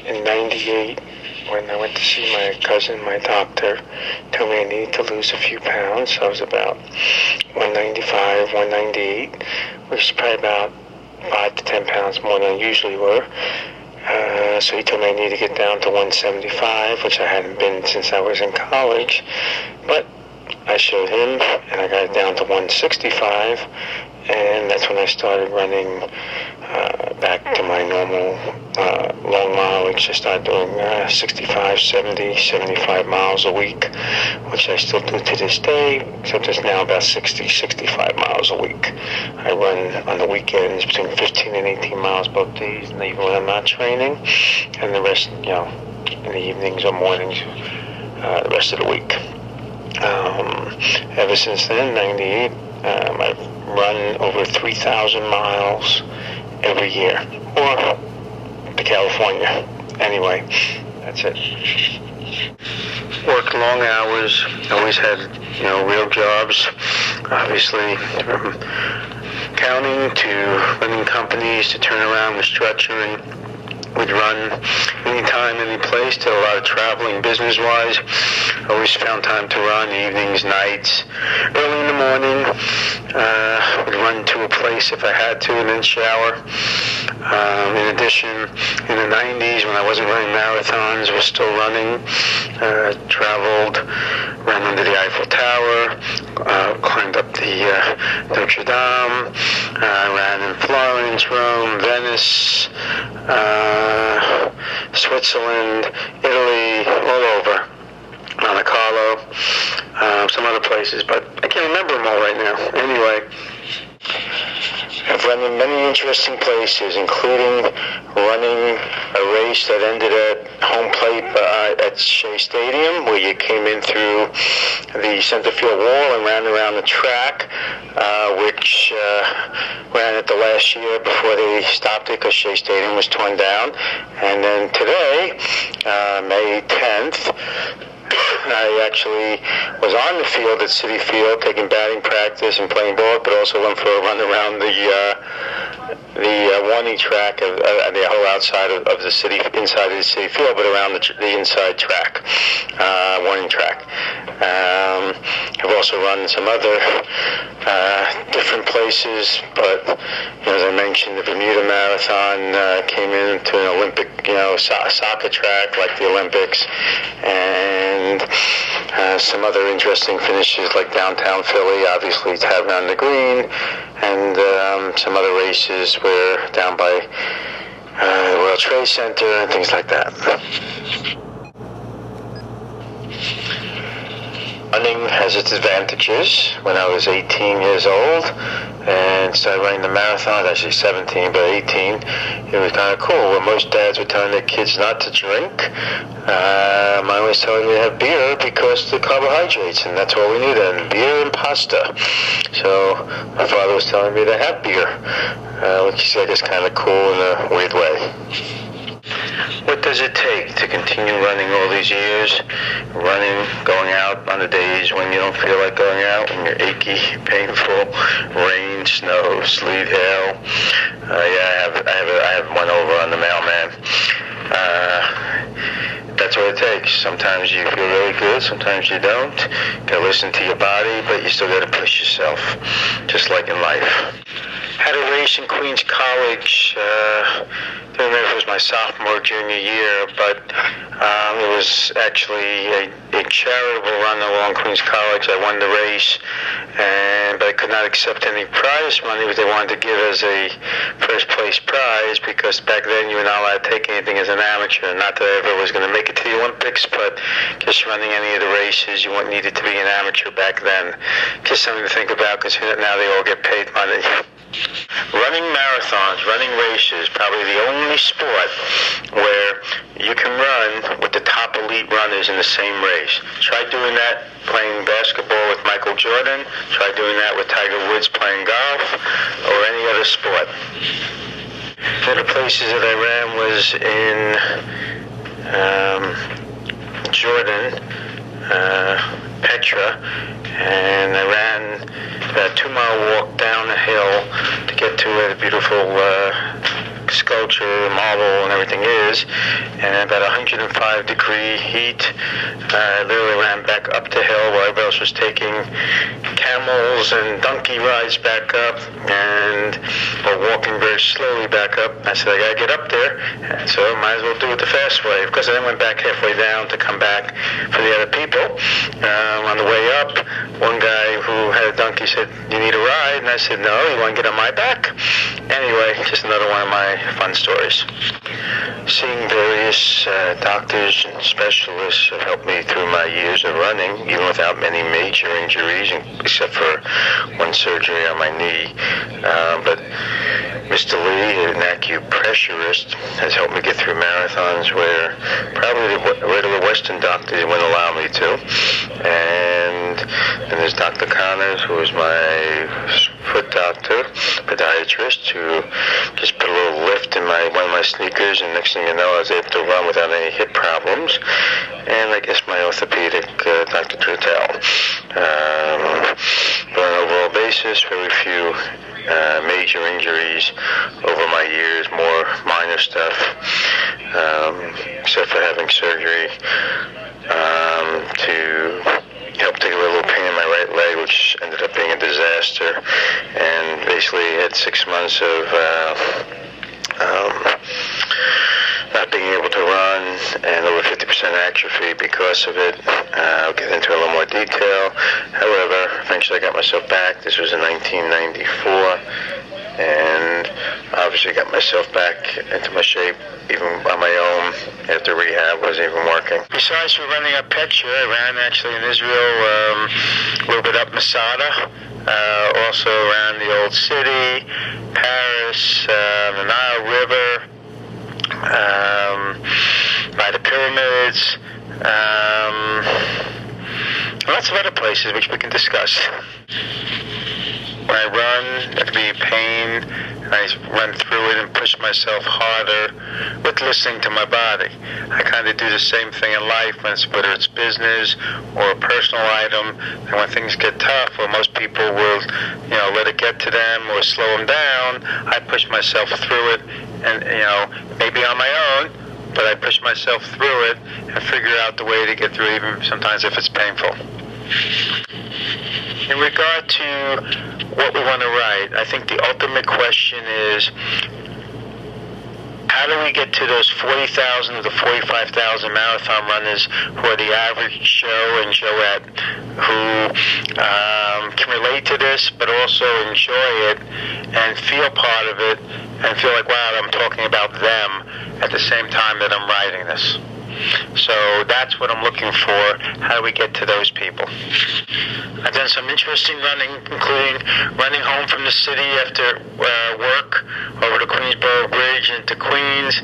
in 98, when I went to see my cousin, my doctor, told me I needed to lose a few pounds. So I was about 195, 198, which is probably about 5 to 10 pounds more than I usually were. So he told me I needed to get down to 175, which I hadn't been since I was in college. But I showed him, and I got it down to 165, and that's when I started running back to my normal long mileage. I started doing 65, 70, 75 miles a week, which I still do to this day, except it's now about 60, 65 miles a week. I run on the weekends between 15 and 18 miles both days, and even when I'm not training, and the rest, in the evenings or mornings, the rest of the week. Ever since then, 98, I've run over 3,000 miles every year, or to California. Anyway, that's it. Worked long hours, always had, real jobs, obviously, from accounting to running companies to turn around, restructuring. Would run anytime, any place, did a lot of traveling business-wise. Always found time to run evenings, nights, early in the morning. Would run to a place if I had to and then shower. In addition, in the 90s, when I wasn't running marathons, I was still running. Traveled, ran under the Eiffel Tower, climbed up the Notre Dame, ran in Florence, Rome, Venice, Switzerland, Italy, all over. Monte Carlo, some other places, but I can't remember them all right now. Anyway, I've run in many interesting places, including running a race that ended at home plate at Shea Stadium, where you came in through the center field wall and ran around the track, which ran it the last year before they stopped it because Shea Stadium was torn down. And then today, May 10th, I actually was on the field at Citi Field taking batting practice and playing ball, but also went for a run around the warning track of the whole outside of the city, inside of the Citi Field, but around the inside track, warning track. I've also run some other different places, but as I mentioned, the Bermuda Marathon came into an Olympic, soccer track like the Olympics, and some other interesting finishes like downtown Philly, obviously Tavern on the Green, and some other races were down by the World Trade Center and things like that. Running has its advantages. When I was 18 years old and started running the marathon, actually 17, but 18, it was kind of cool. Where most dads were telling their kids not to drink, mine was telling me to have beer because the carbohydrates, and that's all we knew then, beer and pasta. So my father was telling me to have beer, which he said is kind of cool in a weird way. What does it take to continue running all these years? Running, going out on the days when you don't feel like going out, when you're achy, painful, rain, snow, sleet, hail. I have one over on the mailman. That's what it takes. Sometimes you feel really good, sometimes you don't. You gotta listen to your body, but you still gotta push yourself, just like in life. Had a race in Queens College. Don't know if it was my sophomore, junior year, but it was actually a charitable run along Queens College. I won the race, but I could not accept any prize money, but they wanted to give us a first place prize because back then you were not allowed to take anything as an amateur. Not that I ever was going to make it to the Olympics, but just running any of the races, you needed to be an amateur back then. Just something to think about, because now they all get paid money. Running marathons, running races, probably the only sport where you can run with the top elite runners in the same race. Try doing that playing basketball with Michael Jordan. Try doing that with Tiger Woods playing golf, or any other sport. One of the places that I ran was in Jordan, Petra, and I ran a 2-mile walk down a hill to get to where the beautiful sculpture, marble, and everything is. And about 105-degree heat. I literally ran back up the hill while everybody else was taking camels and donkey rides back up, and walking very slowly back up. I said, I gotta get up there, and so I might as well do it the fast way. Of course, I then went back halfway down to come back for the other people. On the way up, one guy who had a donkey said, you need a ride? And I said, no, you want to get on my back? Anyway, just another one of my fun stories. Seeing various doctors and specialists have helped me through my years of running, even without many major injuries, except for one surgery on my knee. But Mr. Lee, an acupressurist, has helped me get through marathons where probably the regular Western doctors wouldn't allow me to. And then there's Dr. Connors, who is my foot doctor, podiatrist, who just put a little lift in one of my sneakers, and next thing you know, I was able to run without any hip problems. And I guess my orthopedic, Dr. Trutel. But on an overall basis, very few major injuries over my years, more minor stuff, except for having surgery to help take away a little pain in my right leg, which ended up being a disaster, and basically had 6 months of not being able to run and over 50% atrophy because of it. I'll get into a little more detail. However, eventually I got myself back. This was in 1994, and obviously got myself back into my shape, even on my own, after rehab wasn't even working. Besides for running up Petra, I ran actually in Israel, a little bit up Masada, also around the Old City, Paris, the Nile River, by the pyramids, lots of other places which we can discuss. When I run, there can be pain, and I run through it and push myself harder with listening to my body. I kind of do the same thing in life, whether it's business or a personal item, and when things get tough, or most people will, let it get to them or slow them down, I push myself through it, and, maybe on my own, but I push myself through it and figure out the way to get through it, even sometimes if it's painful. In regard to what we want to write, I think the ultimate question is, how do we get to those 40,000 to the 45,000 marathon runners who are the average Joe and Joette, who can relate to this, but also enjoy it and feel part of it and feel like, wow, I'm talking about them at the same time that I'm writing this. So that's what I'm looking for. How do we get to those people? I've done some interesting running, including running home from the city after work over the Queensboro Bridge into Queens.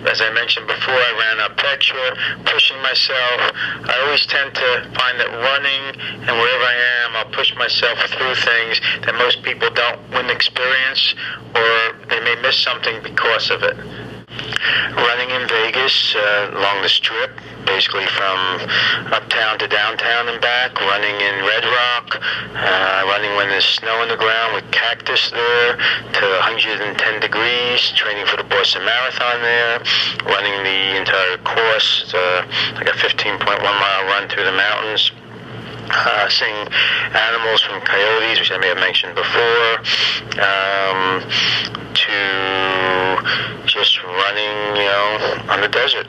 As I mentioned before, I ran up Petra, pushing myself. I always tend to find that running and wherever I am, I'll push myself through things that most people wouldn't experience, or they may miss something because of it. Running in Vegas along the Strip, basically from uptown to downtown and back, running in Red Rock, running when there's snow on the ground with cactus there to 110 degrees, training for the Boston Marathon there, running the entire course, like a 15.1-mile run through the mountains. Seeing animals from coyotes, which I may have mentioned before, to just running, on the desert.